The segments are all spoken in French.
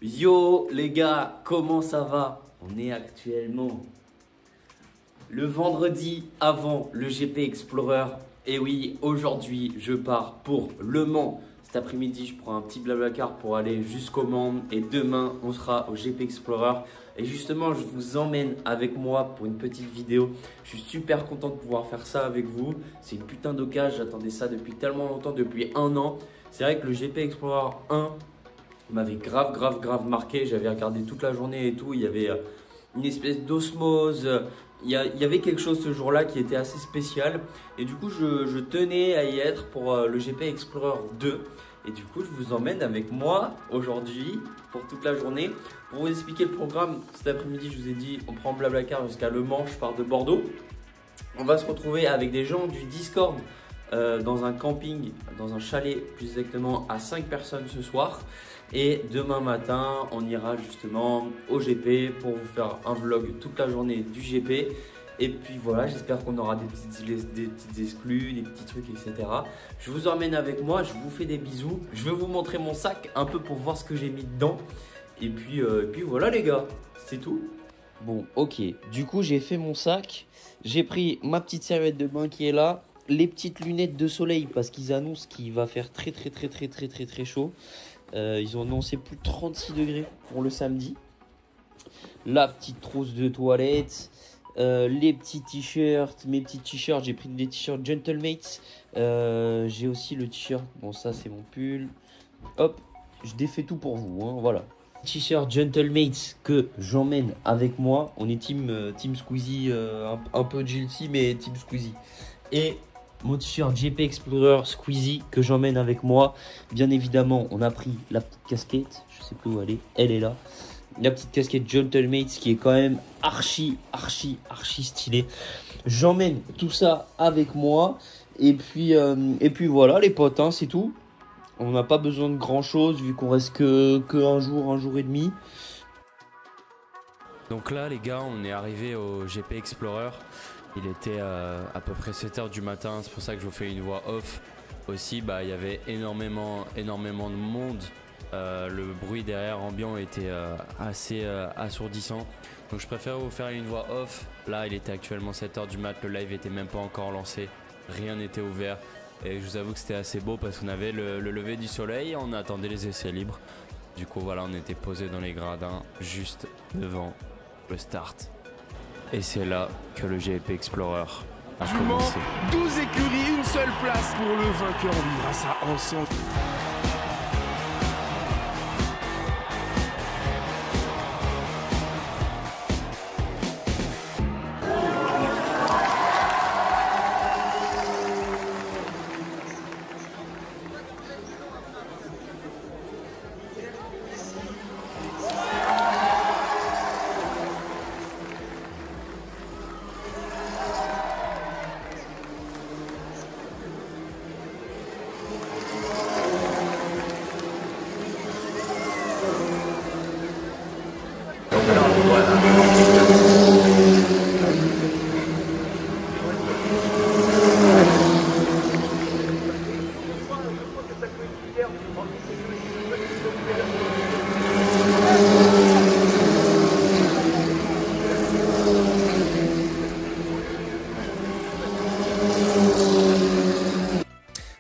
Yo les gars, comment ça va? On est actuellement le vendredi avant le GP Explorer. Et oui, aujourd'hui je pars pour Le Mans. Cet après-midi je prends un petit blablacar pour aller jusqu'au Mans. Et demain on sera au GP Explorer. Et justement je vous emmène avec moi pour une petite vidéo. Je suis super content de pouvoir faire ça avec vous. C'est une putain d'occasion, j'attendais ça depuis tellement longtemps, depuis un an. C'est vrai que le GP Explorer 1 m'avait grave marqué. J'avais regardé toute la journée et tout. Il y avait une espèce d'osmose. Il y avait quelque chose ce jour-là qui était assez spécial. Et du coup, je tenais à y être pour le GP Explorer 2. Et du coup, je vous emmène avec moi aujourd'hui pour toute la journée. Pour vous expliquer le programme, cet après-midi, je vous ai dit, on prend Blablacar jusqu'à Le Mans. Je pars de Bordeaux. On va se retrouver avec des gens du Discord dans un camping, dans un chalet plus exactement, à 5 personnes ce soir. Et demain matin, on ira justement au GP pour vous faire un vlog toute la journée du GP. Et puis voilà, j'espère qu'on aura des petites exclus, des petits trucs, etc. Je vous emmène avec moi, je vous fais des bisous. Je vais vous montrer mon sac un peu pour voir ce que j'ai mis dedans. Et puis voilà les gars, c'est tout. Bon, ok, du coup j'ai fait mon sac. J'ai pris ma petite serviette de bain qui est là. Les petites lunettes de soleil parce qu'ils annoncent qu'il va faire très chaud. Ils ont annoncé plus de 36 degrés pour le samedi. La petite trousse de toilette. Les petits t-shirts. Mes petits t-shirts. J'ai pris des t-shirts Gentlemates. J'ai aussi le t-shirt. Bon, ça, c'est mon pull. Hop, je défais tout pour vous. Hein, voilà. T-shirt Gentlemates que j'emmène avec moi. On est team Squeezie. Un peu guilty, mais team Squeezie. Et mon t-shirt GP Explorer Squeezie que j'emmène avec moi. Bien évidemment, on a pris la petite casquette. Je sais plus où elle est là. La petite casquette Gentlemates qui est quand même archi stylée. J'emmène tout ça avec moi. Et puis voilà les potes, hein, c'est tout. On n'a pas besoin de grand chose vu qu'on reste que un jour et demi. Donc là les gars, on est arrivé au GP Explorer. Il était à peu près 7h du matin, c'est pour ça que je vous fais une voix off. Aussi, bah, il y avait énormément de monde. Le bruit derrière ambiant était assez assourdissant. Donc je préfère vous faire une voix off. Là, il était actuellement 7h du mat, le live était même pas encore lancé. Rien n'était ouvert. Et je vous avoue que c'était assez beau parce qu'on avait le lever du soleil, on attendait les essais libres. Du coup, voilà, on était posé dans les gradins juste devant le start. Et c'est là que le GP Explorer a commencé. 12 écuries, une seule place pour le vainqueur. On vivra ça ensemble.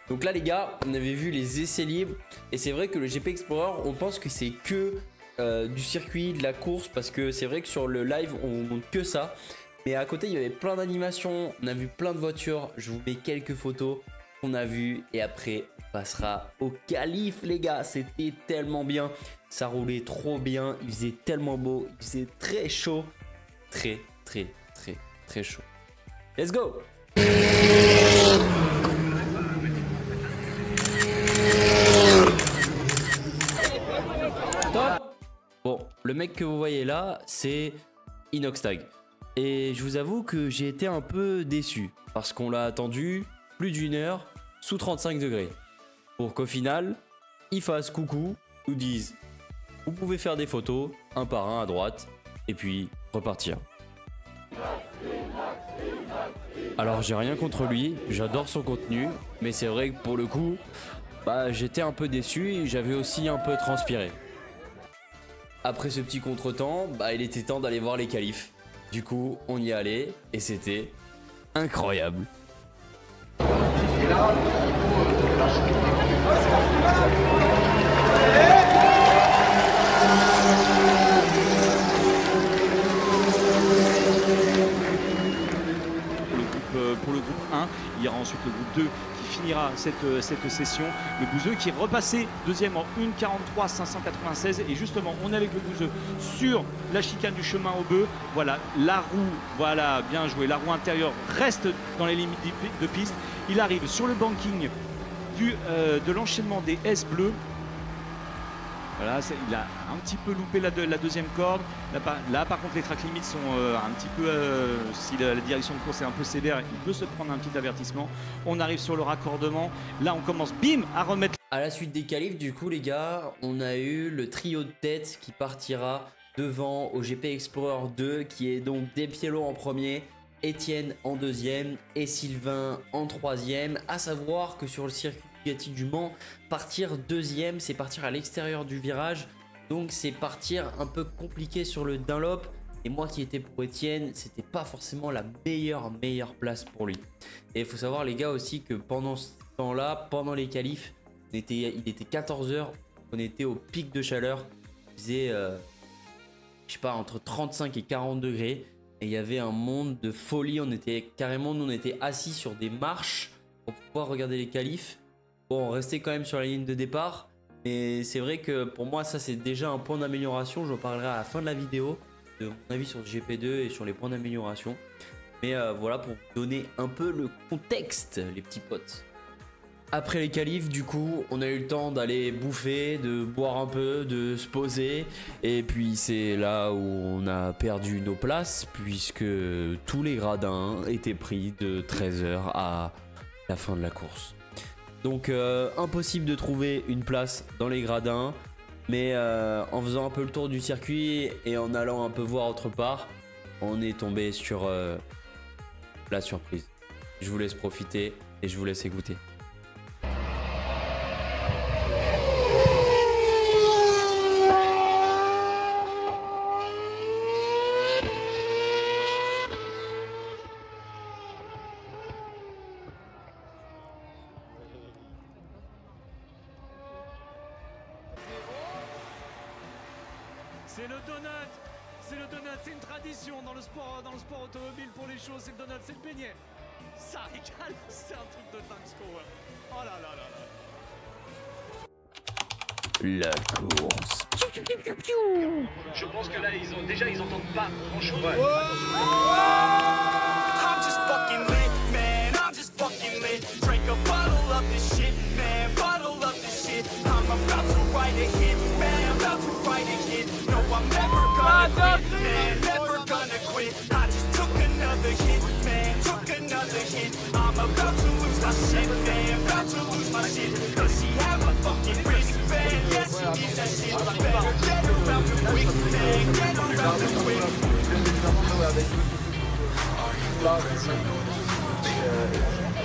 Donc là les gars, on avait vu les essais libres et c'est vrai que le GP Explorer, on pense que c'est que du circuit, de la course, parce que c'est vrai que sur le live on montre que ça. Mais à côté il y avait plein d'animations, on a vu plein de voitures, je vous mets quelques photos qu'on a vues et après on passera au qualif les gars. C'était tellement bien, ça roulait trop bien, il faisait tellement beau, il faisait très chaud, très chaud. Let's go! Bon, le mec que vous voyez là, c'est Inoxtag. Et je vous avoue que j'ai été un peu déçu parce qu'on l'a attendu plus d'une heure sous 35 degrés. Pour qu'au final, il fasse coucou, nous dise vous pouvez faire des photos un par un à droite et puis repartir. Alors j'ai rien contre lui, j'adore son contenu, mais c'est vrai que pour le coup, j'étais un peu déçu et j'avais aussi un peu transpiré. après ce petit contretemps, bah, il était temps d'aller voir les qualifs. Du coup, on y allait et c'était incroyable. Pour le groupe 1, il y aura ensuite le groupe 2 qui finira cette session. Le Bouzeux qui est repassé deuxième en 1:43 596 et justement on est avec le Bouzeux sur la chicane du chemin au bœuf. Voilà la roue, voilà bien joué, la roue intérieure reste dans les limites de piste. Il arrive sur le banking de l'enchaînement des S bleus. Voilà, il a un petit peu loupé la deuxième corde. Là, par contre, les track limits sont un petit peu... si la direction de course est un peu sévère, il peut se prendre un petit avertissement. On arrive sur le raccordement. Là, on commence, bim, à remettre... À la suite des qualifs, du coup, les gars, on a eu le trio de tête qui partira devant au GP Explorer 2, qui est donc Despiello en premier, Étienne en deuxième et Sylvain en troisième. À savoir que sur le circuit Bugatti du Mans, partir deuxième, c'est partir à l'extérieur du virage, donc c'est partir un peu compliqué sur le Dunlop. Et moi qui étais pour Étienne, c'était pas forcément la meilleure place pour lui. Et il faut savoir les gars aussi que pendant ce temps-là, pendant les qualifs, il était 14 h, on était au pic de chaleur, il faisait je sais pas, entre 35 et 40 degrés, et il y avait un monde de folie. On était carrément, nous on était assis sur des marches pour pouvoir regarder les qualifs. Bon, on restait quand même sur la ligne de départ, mais c'est vrai que pour moi ça c'est déjà un point d'amélioration. J'en parlerai à la fin de la vidéo de mon avis sur le GP2 et sur les points d'amélioration. Mais voilà, pour vous donner un peu le contexte, les petits potes. Après les qualifs, du coup, on a eu le temps d'aller bouffer, de boire un peu, de se poser. Et puis c'est là où on a perdu nos places, puisque tous les gradins étaient pris de 13 h à la fin de la course. Donc impossible de trouver une place dans les gradins. Mais en faisant un peu le tour du circuit et en allant un peu voir autre part, on est tombé sur la surprise. Je vous laisse profiter et je vous laisse écouter. C'est le donut, c'est une tradition dans le sport automobile pour les choses, c'est le donut, c'est le beignet. Ça régale, c'est un truc de dingue ce qu'on voit. Oh là là là là. La course. Je pense que là, ils entendent pas grand-chose. Ouais. I'm just fucking lit, man, I'm just fucking lit. Drink a bottle of this shit, man, bottle of this shit. I'm about to write a hit, man, about to write a hit. No, I'm never gonna quit, man, never gonna quit. I just took another hit, man, took another hit. I'm about to lose my shit, man, about to lose my shit. Does he have a fucking wrist, man? Yes, he needs that shit. Better get around the quick, man, get around the quick.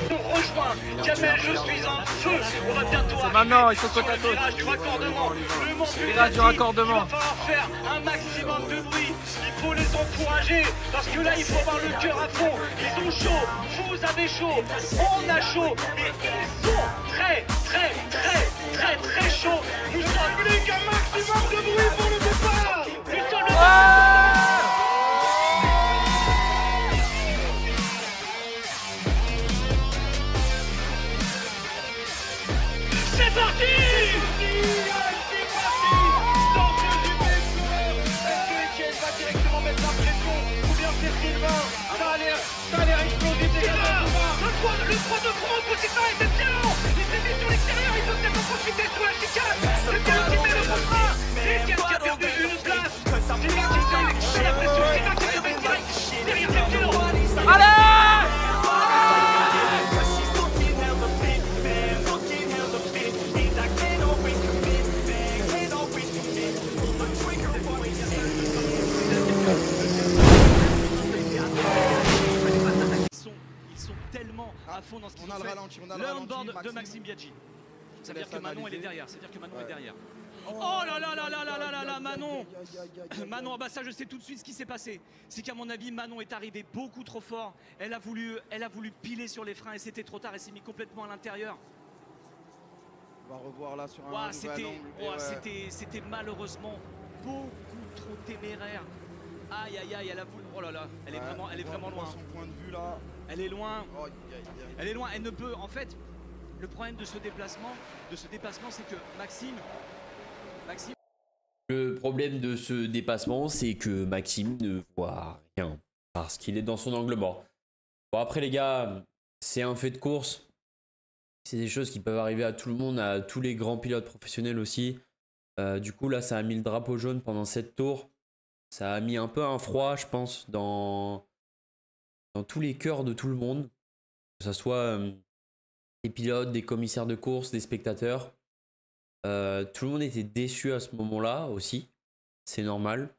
On rejoint Kamel, je suis en feu. On va bientôt arriver maintenant, ils sont côte à sur le côte. virage du raccordement. Le Mont Virage du raccordement. Il va falloir faire un maximum de bruit. Il faut les encourager parce que là, il faut avoir le cœur à fond. Ils ont chaud, vous avez chaud, on a chaud. Mais ils sont très chauds. Nous sommes plus qu'un maximum de bruit pour le départ. Nous sommes le C'est parti! C'est parti! Dans ce GP Explorer, est-ce que Etienne va directement mettre la pression ou bien c'est Sylvain? Ça a l'air explosif déjà. Le 3 de front, petit pas était violent. Il s'est mis sur l'extérieur, il peut peut-être en profiter sous la chicane. Le gars qui met le contrat. Etienne qui a perdu une place. Sylvain qui met la pression. Sylvain qui se met direct derrière Despiello. Allez! Ils sont tellement à fond dans ce qu'ils font. On a le ralenti, Le on-board de Maxime Biaggi. C'est-à-dire que Manon elle est derrière. Oh là là là là là là là là, Manon. Manon, ah bah ça je sais tout de suite ce qui s'est passé. C'est qu'à mon avis, Manon est arrivée beaucoup trop fort. Elle a voulu piler sur les freins et c'était trop tard. Elle s'est mise complètement à l'intérieur. On va revoir là sur un Ouah, nouvel angle. c'était malheureusement beaucoup trop téméraire. Aïe aïe aïe, elle a voulu. Oh là là, elle est vraiment loin. Son point de vue là. Elle est loin. Oh, aïe, aïe. Elle est loin. Elle ne peut. En fait, le problème de ce déplacement, c'est que Maxime. Le problème de ce dépassement, c'est que Maxime ne voit rien parce qu'il est dans son angle mort. Bon, après, les gars, c'est un fait de course. C'est des choses qui peuvent arriver à tout le monde, à tous les grands pilotes professionnels aussi. Du coup, là, ça a mis le drapeau jaune pendant 7 tours. Ça a mis un peu un froid, je pense, dans tous les cœurs de tout le monde. Que ce soit des pilotes, des commissaires de course, des spectateurs. Tout le monde était déçu à ce moment-là aussi. C'est normal.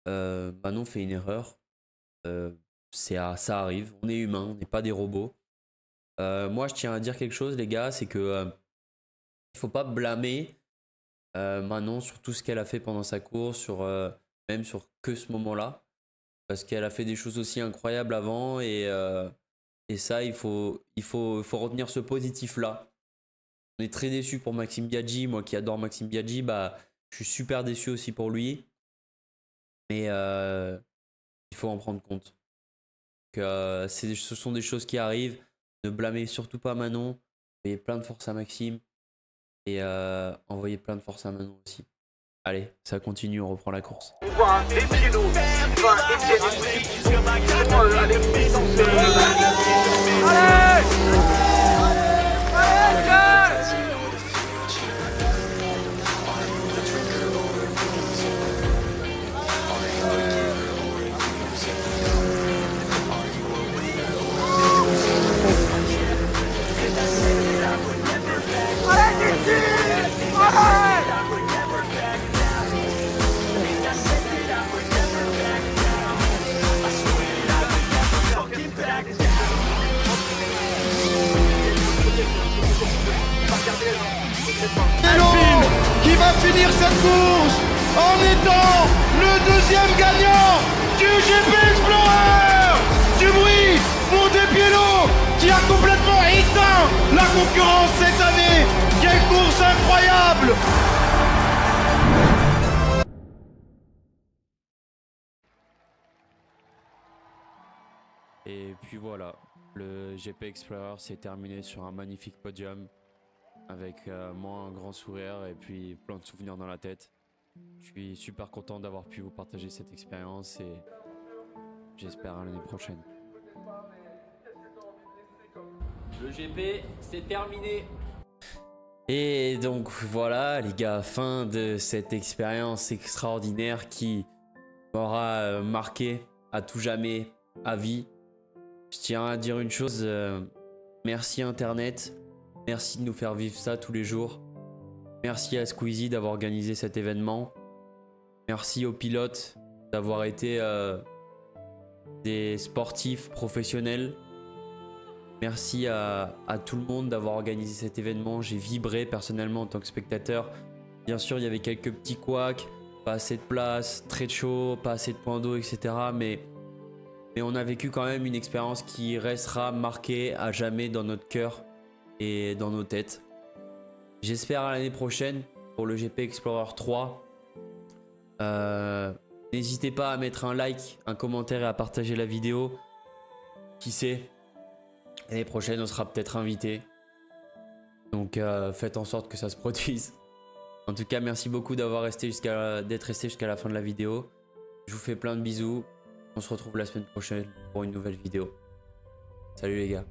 Manon fait une erreur. Ça arrive. On est humain, on n'est pas des robots. Moi, je tiens à dire quelque chose, les gars, c'est que il faut pas blâmer Manon sur tout ce qu'elle a fait pendant sa course, même sur que ce moment-là, parce qu'elle a fait des choses aussi incroyables avant et ça, il faut retenir ce positif-là. On est très déçu pour Maxime Biaggi. Moi qui adore Maxime Biaggi, bah, je suis super déçu aussi pour lui. Mais il faut en prendre compte. Ce sont des choses qui arrivent. Ne blâmez surtout pas Manon. Envoyez plein de force à Maxime. Et envoyez plein de force à Manon aussi. Allez, ça continue, on reprend la course. On voit un Pielo qui va qui va finir cette course en étant le deuxième gagnant du GP Explorer. Du bruit pour De Pielo qui a complètement éteint la concurrence cette année. Quelle course incroyable! Et puis voilà, le GP Explorer s'est terminé sur un magnifique podium avec moi un grand sourire et puis plein de souvenirs dans la tête. Je suis super content d'avoir pu vous partager cette expérience et j'espère à l'année prochaine. Le GP, c'est terminé. Et donc voilà les gars, fin de cette expérience extraordinaire qui m'aura marqué à tout jamais, à vie. Je tiens à dire une chose, merci Internet, merci de nous faire vivre ça tous les jours. Merci à Squeezie d'avoir organisé cet événement. Merci aux pilotes d'avoir été des sportifs professionnels. Merci à tout le monde d'avoir organisé cet événement. J'ai vibré personnellement en tant que spectateur. Bien sûr, il y avait quelques petits couacs, pas assez de place, très chaud, pas assez de points d'eau, etc. Mais on a vécu quand même une expérience qui restera marquée à jamais dans notre cœur et dans nos têtes. J'espère à l'année prochaine pour le GP Explorer 3. N'hésitez pas à mettre un like, un commentaire et à partager la vidéo. Qui sait, l'année prochaine on sera peut-être invité. Donc faites en sorte que ça se produise. En tout cas, merci beaucoup d'être resté jusqu'à la fin de la vidéo. Je vous fais plein de bisous. On se retrouve la semaine prochaine pour une nouvelle vidéo. Salut les gars.